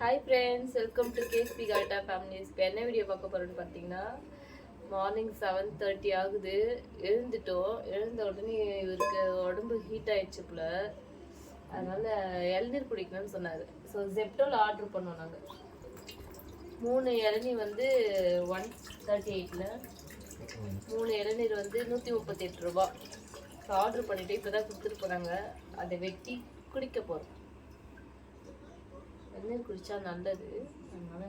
Hi friends, welcome to KSP கால்டா families. இப்போ என்ன வீடியோ பார்க்க போகிறோன்னு பார்த்தீங்கன்னா, மார்னிங் 7:30 ஆகுது. எழுந்த உடனே இவருக்கு உடம்பு ஹீட் ஆயிடுச்சு போல. அதனால் இளநீர் குடிக்கணும்னு சொன்னார். ஸோ ஜெப்டோவில் ஆர்டர் பண்ணோம் நாங்கள். 3 இளநீர் வந்து 138ல், 3 இளநீர் வந்து 138 ரூபா. ஸோ ஆர்டர் பண்ணிவிட்டு இப்போ தான் கொடுத்துட்டு போகிறாங்க. அதை வெட்டி குடிக்க போகிறோம். இளநீர் குடிச்சா நல்லது. அதனால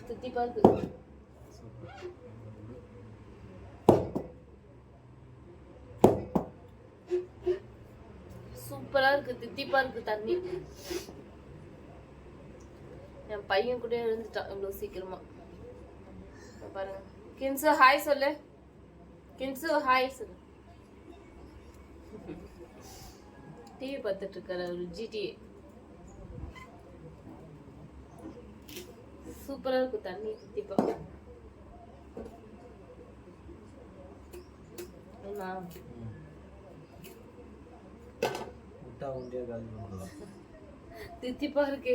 தித்திப்பா இருக்கு. சூப்பரா இருக்கு, தித்திப்பா இருக்கு தண்ணி. என் பையன் கூட எழுந்துட்டான் இவ்வளோ சீக்கிரமா. பாருங்க. கின்சு ஹாய் சொல்லு. கின்சு ஹாய் சொல்லு. டிவி பார்த்துட்டு இருக்காரு ஒரு ஜிடிஏ. சூப்பரா இருக்கு தண்ணி, தித்திப்பா. தித்திப்பா இருக்கு.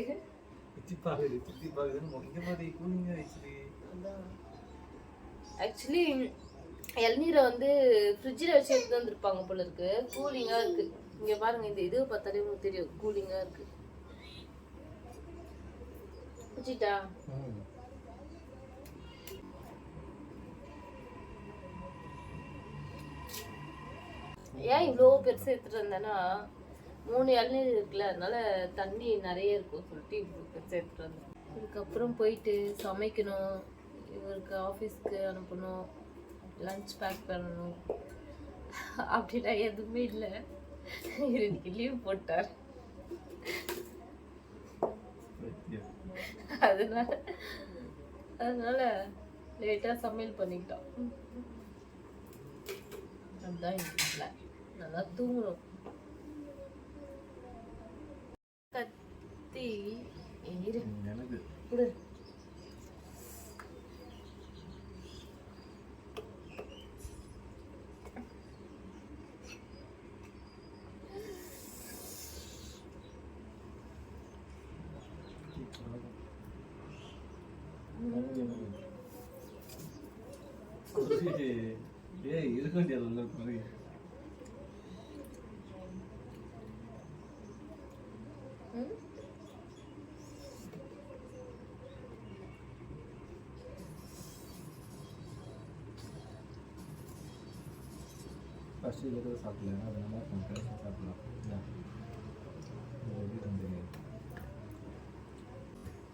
ஆக்சுவலி இளநீரை வந்து ஃப்ரிட்ஜில் வச்சு எடுத்து வந்துருப்பாங்க போல இருக்கு. கூலிங்கா இருக்கு. இங்க பாருங்க, இந்த இது பார்த்தாலே உங்களுக்கு தெரியும் கூலிங்கா இருக்கு. குடிச்சிட்டா ஏன் இவ்வளோ பெருசு எடுத்துட்டு வந்தேன்னா, 3 இளநீர் இருக்குல்ல, அதனால தண்ணி நிறைய இருக்கும் சொல்லிட்டு இவ்வளோ பெருசு எடுத்துட்டு வந்தேன். இதுக்கப்புறம் போயிட்டு சமைக்கணும், இவருக்கு ஆஃபீஸ்க்கு அனுப்பணும், லஞ்ச் பேக் பண்ணணும். அப்படிலாம் எதுவுமே இல்லை. இன்னைக்கு லீவ் போட்டார். அதனால லேட்டாக சமையல் பண்ணிக்கிட்டோம். அதுதான் இல்லை, நல்லா தூங்கணும். கத்தி எனக்கு கொடு.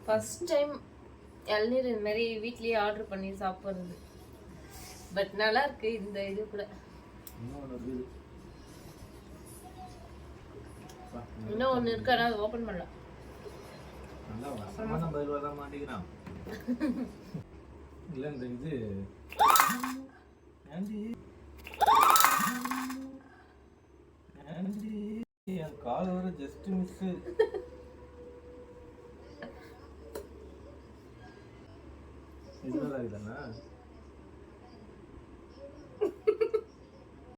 ஃபர்ஸ்ட் டைம் இளநீர் இந்த மாதிரி வீட்லயே ஆர்டர் பண்ணி சாப்பிட்றது. பட் நல்லா இருக்கு இந்த இது கூட. இன்னும் ஒன்று இருக்கு, ஆனால் அது ஓப்பன் பண்ணலாம். இல்லை இந்த இது என் கால் வர ஜஸ்ட் மிஸ். இதுதான் இருக்குதாண்ணா.